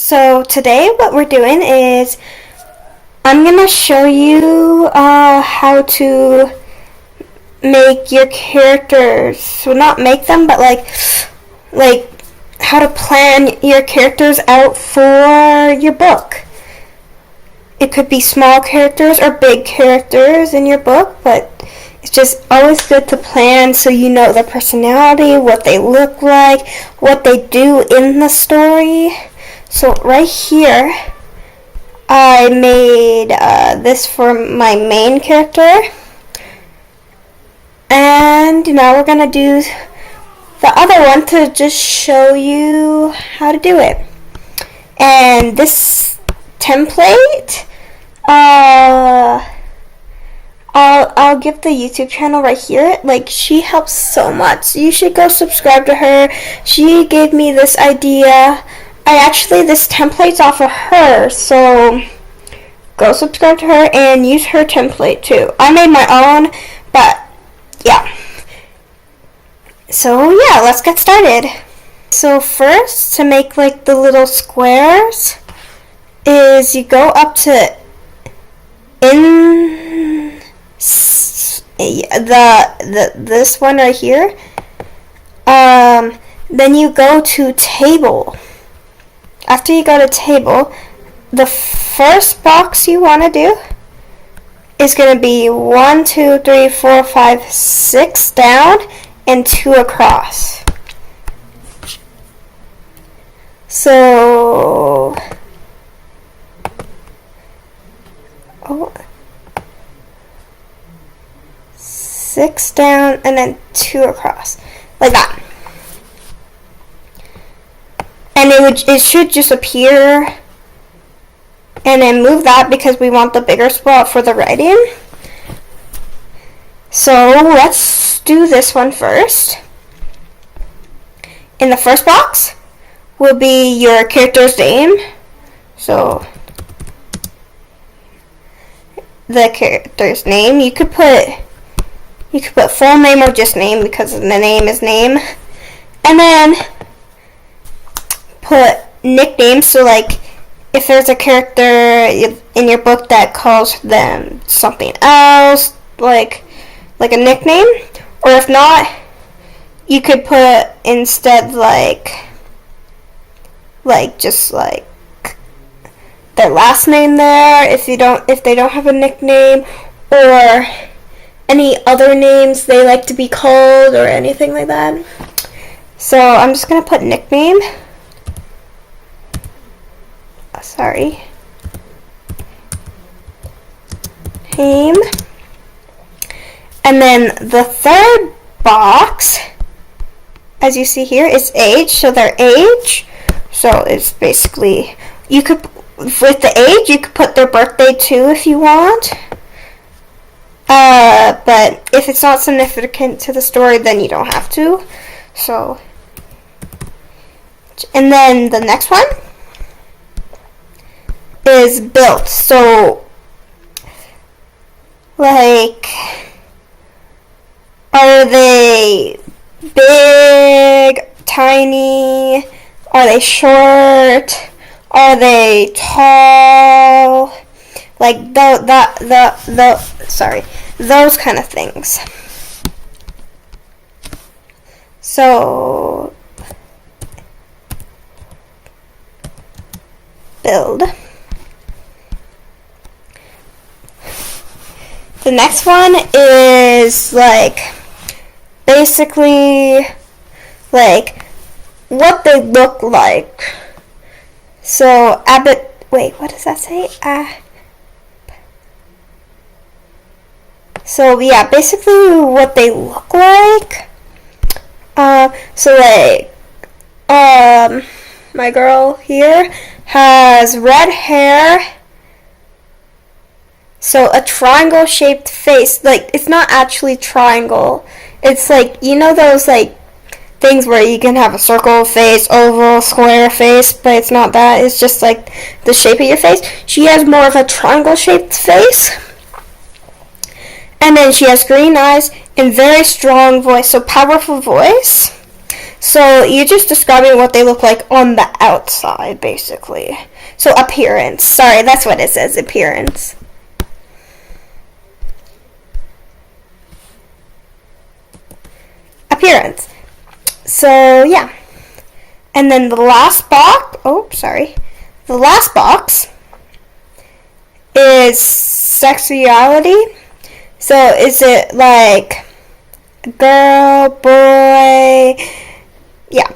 So today what we're doing is I'm gonna show you how to make your characters. Well, not make them, but like how to plan your characters out for your book. It could be small characters or big characters in your book, but it's just always good to plan so you know their personality, what they look like, what they do in the story. So right here, I made this for my main character. And now we're going to do the other one to just show you how to do it. And this template, I'll give the YouTube channel right here. Like, she helps so much. You should go subscribe to her. She gave me this idea. This template's off of her, so go subscribe to her and use her template too. I made my own, but yeah. So yeah, let's get started. So first, to make like the little squares, is you go up to this one right here. Then you go to table. After you go to table, the first box you want to do is going to be 1, 2, 3, 4, 5, 6 down and 2 across. So, 6 down and then 2 across, like that. And it should just appear, and then move that because we want the bigger spot for the writing. So let's do this one first. In the first box will be your character's name. So the character's name, you could put full name or just name because the name is name. And then put nicknames, so like if there's a character in your book that calls them something else, like a nickname, or if not, you could put instead like just like their last name there if they don't have a nickname, or any other names they like to be called or anything like that. So I'm just gonna put nickname. Sorry. Name. And then the third box, as you see here, is age. So their age. So it's basically, you could, with the age, you could put their birthday too if you want. But if it's not significant to the story, then you don't have to. So, and then the next one is built. So like, are they big, tiny, are they short, are they tall, like those kind of things. So build. The next one is like basically like what they look like. So what does that say? So yeah, basically what they look like. So like my girl here has red hair. So a triangle shaped face, like it's not actually triangle. It's like, you know those like things where you can have a circle face, oval, square face, but it's not that. It's just like the shape of your face. She has more of a triangle shaped face. And then she has green eyes and very strong voice, so powerful voice. So you're just describing what they look like on the outside, basically. So appearance. Sorry, that's what it says, appearance. Appearance. So yeah. And then the last box, the last box is sexuality. So is it like a girl, boy? Yeah.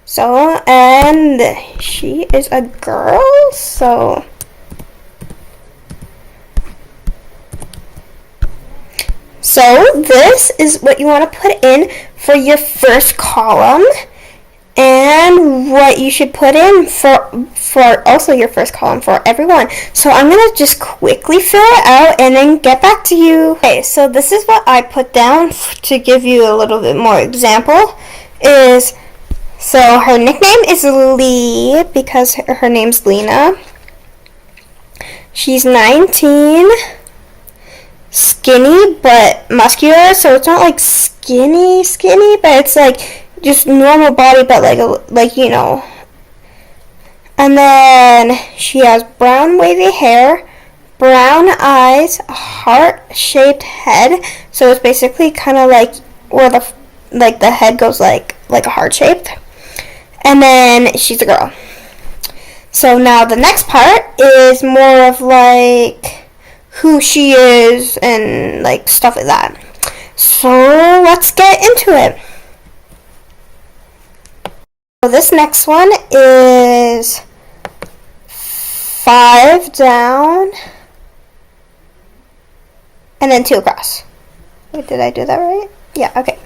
So, and she is a girl, so this is what you want to put in for your first column, and what you should put in for also your first column for everyone. So I'm going to just quickly fill it out and then get back to you. Okay, so this is what I put down to give you a little bit more example. So her nickname is Lee because her name's Lena. She's 19, skinny but muscular, so it's not like skinny, but it's like just normal body, but like you know. And then she has brown wavy hair, brown eyes, a heart-shaped head. So it's basically kind of like where the head goes like a heart shape. And then she's a girl. So now the next part is more of like who she is and like stuff like that. So let's get into it. So this next one is 5 down and then 2 across. Wait, did I do that right? Yeah, okay.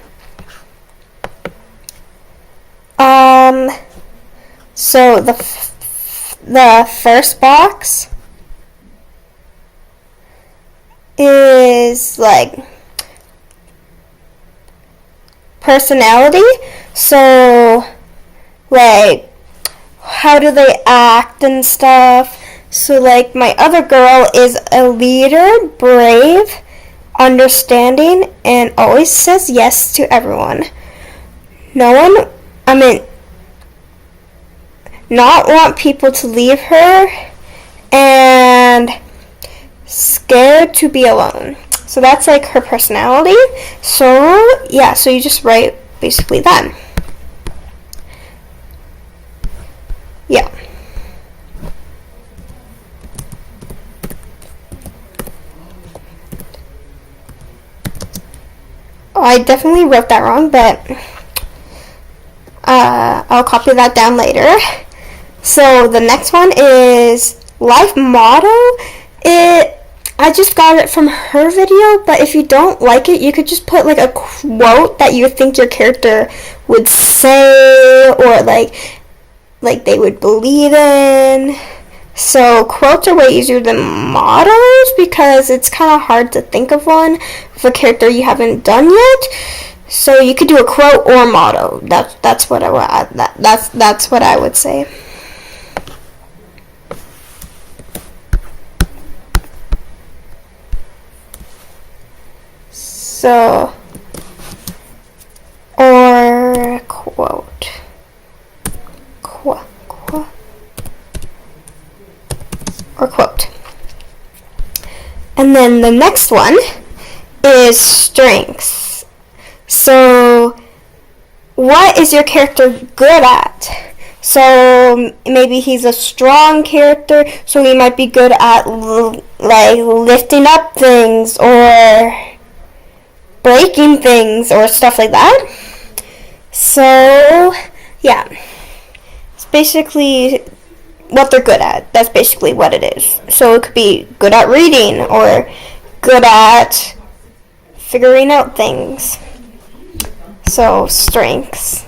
So the first box is like personality. So like how do they act and stuff. So like my other girl is a leader, brave, understanding, and always says yes to everyone. Not want people to leave her, and scared to be alone. So that's like her personality. So yeah, so you just write basically that. Yeah. Oh, I definitely wrote that wrong, but I'll copy that down later. So the next one is life motto. I just got it from her video, but if you don't like it, you could just put like a quote that you think your character would say, or like they would believe in. So quotes are way easier than mottos because it's kind of hard to think of one of a character you haven't done yet. So you could do a quote or motto. That's what I would say. So, or quote. Or quote. And then the next one is strengths. So, what is your character good at? So maybe he's a strong character, so he might be good at like lifting up things or breaking things or stuff like that. So yeah, it's basically what they're good at. That's basically what it is. So it could be good at reading or good at figuring out things. So strengths.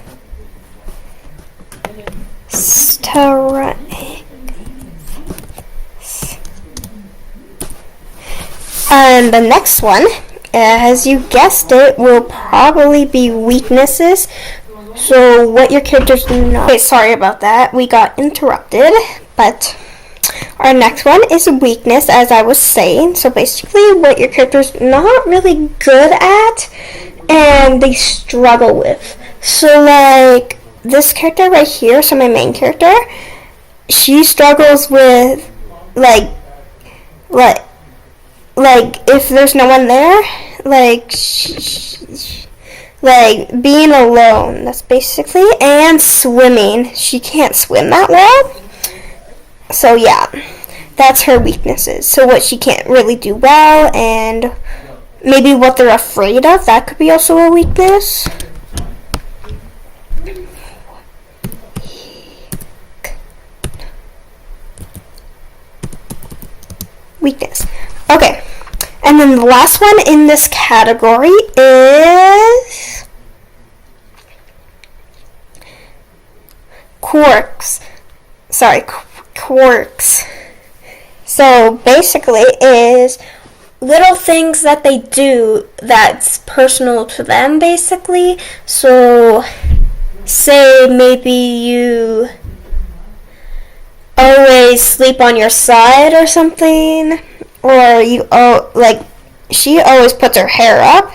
And the next one, as you guessed it, will probably be weaknesses. So what your character's not. Okay, sorry about that. We got interrupted, but our next one is weakness, as I was saying. So basically what your character's not really good at and they struggle with. So like this character right here, so my main character, she struggles with like like if there's no one there, like like being alone. That's basically, and swimming. She can't swim that well. So yeah, that's her weaknesses. So what she can't really do well, and maybe what they're afraid of, that could be also a weakness. Weakness. Okay. And then the last one in this category is quirks. Sorry, quirks. So basically is little things that they do that's personal to them, basically. So say maybe you always sleep on your side or something, or like she always puts her hair up.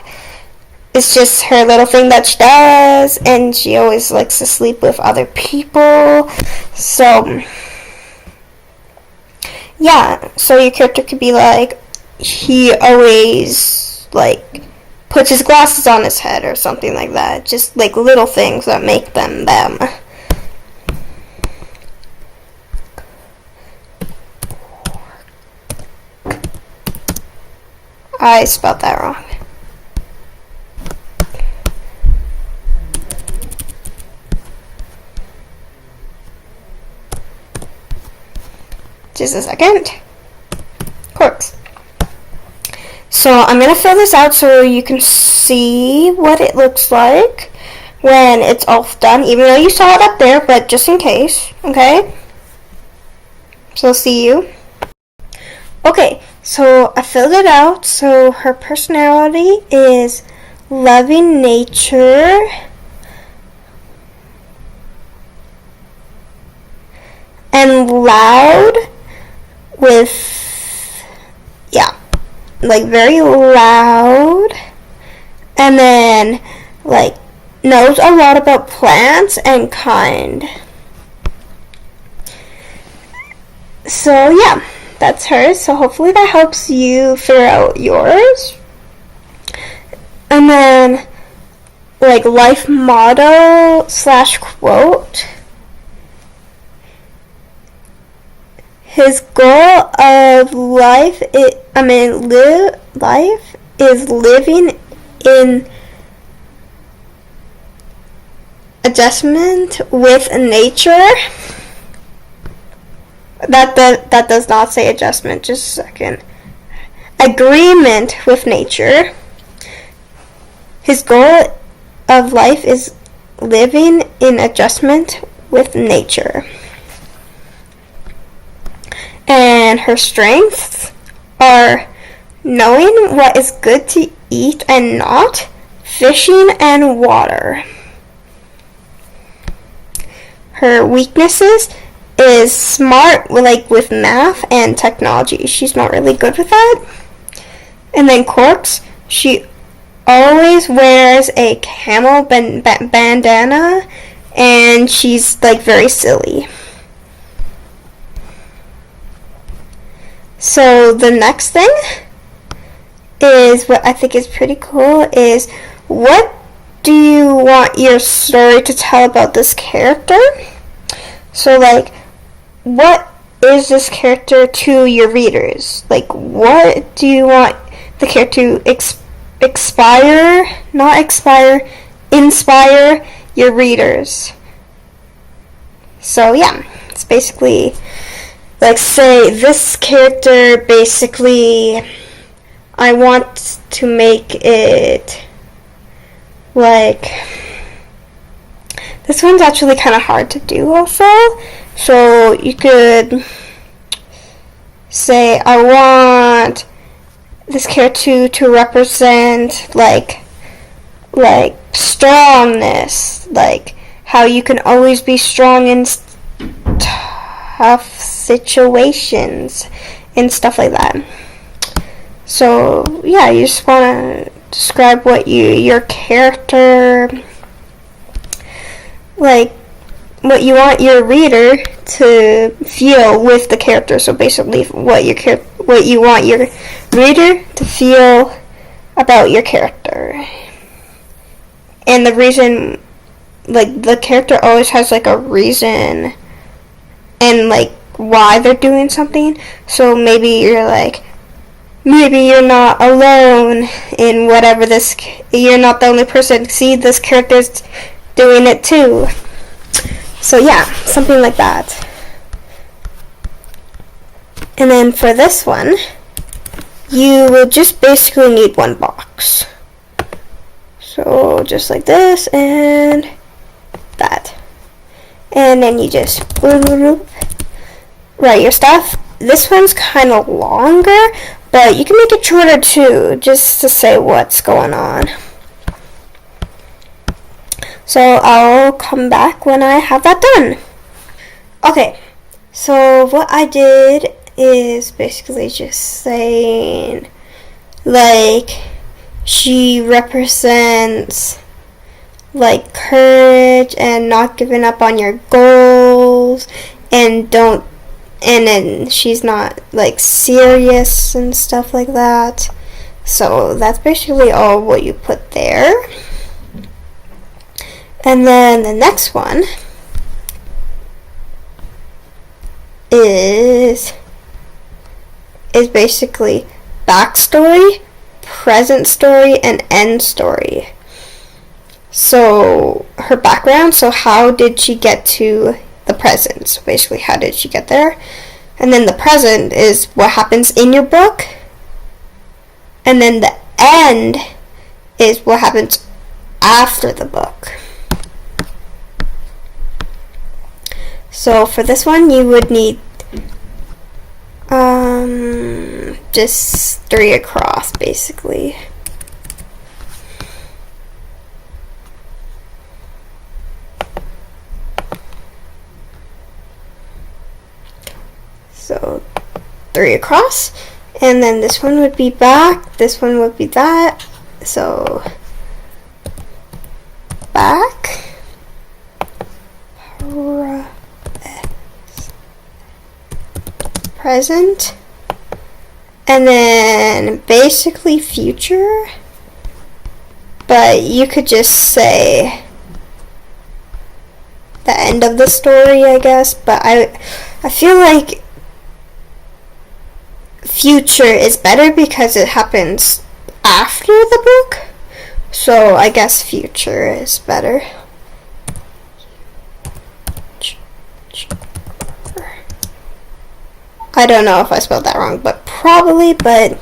It's just her little thing that she does, and she always likes to sleep with other people. So yeah, so your character could be like, he always like puts his glasses on his head or something like that. Just like little things that make them them. I spelled that wrong. Just a second. Quirks. So I'm going to fill this out so you can see what it looks like when it's all done, even though you saw it up there, but just in case, okay? So see you. Okay, so I filled it out. So her personality is loving nature, and loud with, yeah, like very loud, and then like knows a lot about plants and kind. So yeah, that's hers. So hopefully that helps you figure out yours. And then like life motto / quote. His goal of life, life is living in adjustment with nature. That does not say adjustment, just a second. Agreement with nature. His goal of life is living in adjustment with nature. And her strengths are knowing what is good to eat and not, fishing and water. Her weaknesses is smart, like with math and technology. She's not really good with that. And then quirks, she always wears a camel bandana, and she's like very silly. So the next thing is what I think is pretty cool is, what do you want your story to tell about this character? So like, what is this character to your readers? Like, what do you want the character to inspire your readers? So yeah, it's basically like, say this character, basically I want to make it like, this one's actually kind of hard to do also. So you could say, I want this character to represent like strongness, like how you can always be strong in tough situations and stuff like that. So yeah, you just want to describe what your character like what you want your reader to feel with the character. So basically, what you want your reader to feel about your character, and the reason, like the character always has like a reason, and like why they're doing something. So maybe you're not alone in whatever this. You're not the only person. See, this character's doing it too. So yeah, something like that. And then for this one, you will just basically need one box. So just like this and that. And then you just write your stuff. This one's kind of longer, but you can make it shorter too, just to say what's going on. So I'll come back when I have that done. Okay, so what I did is basically just saying, like, she represents, like, courage and not giving up on your goals, and then she's not, like, serious and stuff like that. So that's basically all what you put there. And then the next one is basically backstory, present story, and end story. So her background, so how did she get to the present? So basically, how did she get there? And then the present is what happens in your book. And then the end is what happens after the book. So for this one, you would need just 3 across, basically. So 3 across, and then this one would be back, this one would be that. So back, present, and then basically future, but you could just say the end of the story, I guess. But I feel like future is better because it happens after the book, so I guess future is better. I don't know if I spelled that wrong, but probably, but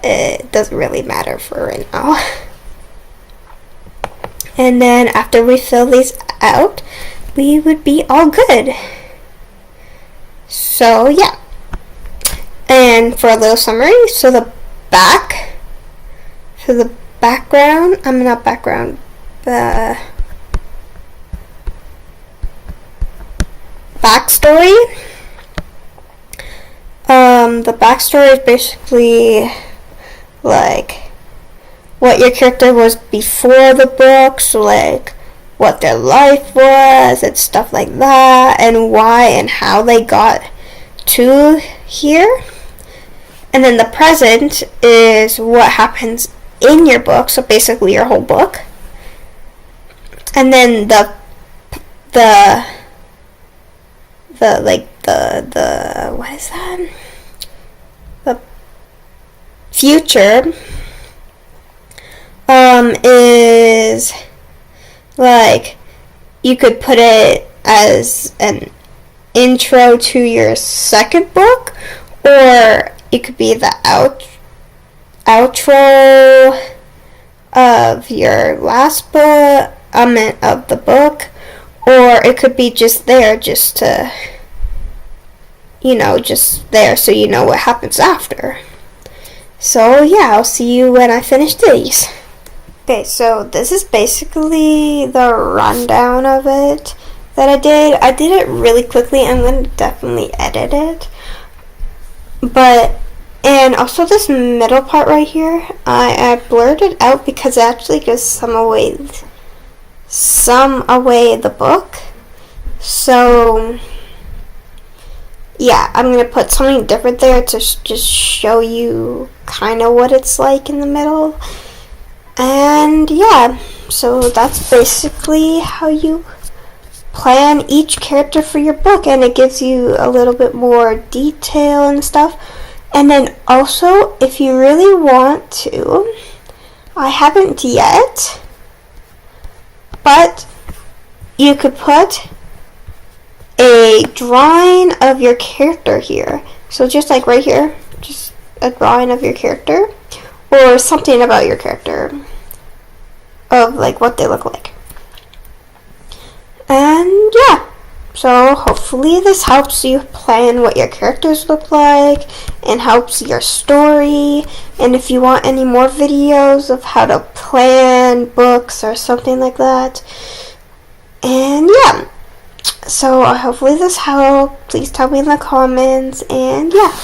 it doesn't really matter for right now. And then after we fill these out, we would be all good. So yeah. And for a little summary, so the background, the backstory. The backstory is basically like what your character was before the book, so like what their life was and stuff like that, and why and how they got to here. And then the present is what happens in your book, so basically your whole book. And then the what is that? The future is like, you could put it as an intro to your second book, or it could be the outro of your last book, of the book, or it could be just there, just to, just there so you know what happens after. So yeah, I'll see you when I finish these. Okay, so this is basically the rundown of it that I did. I did it really quickly. I'm going to definitely edit it. And also this middle part right here, I blurred it out because it actually gives some some away the book. So yeah, I'm going to put something different there to just show you kind of what it's like in the middle. And yeah, so that's basically how you plan each character for your book, and it gives you a little bit more detail and stuff. And then also, if you really want to, I haven't yet, but you could put a drawing of your character here. So just like right here, just a drawing of your character, or something about your character, of like what they look like. And yeah, so hopefully this helps you plan what your characters look like and helps your story. And if you want any more videos of how to plan books or something like that, and yeah, so hopefully this helped. Please tell me in the comments, and yeah.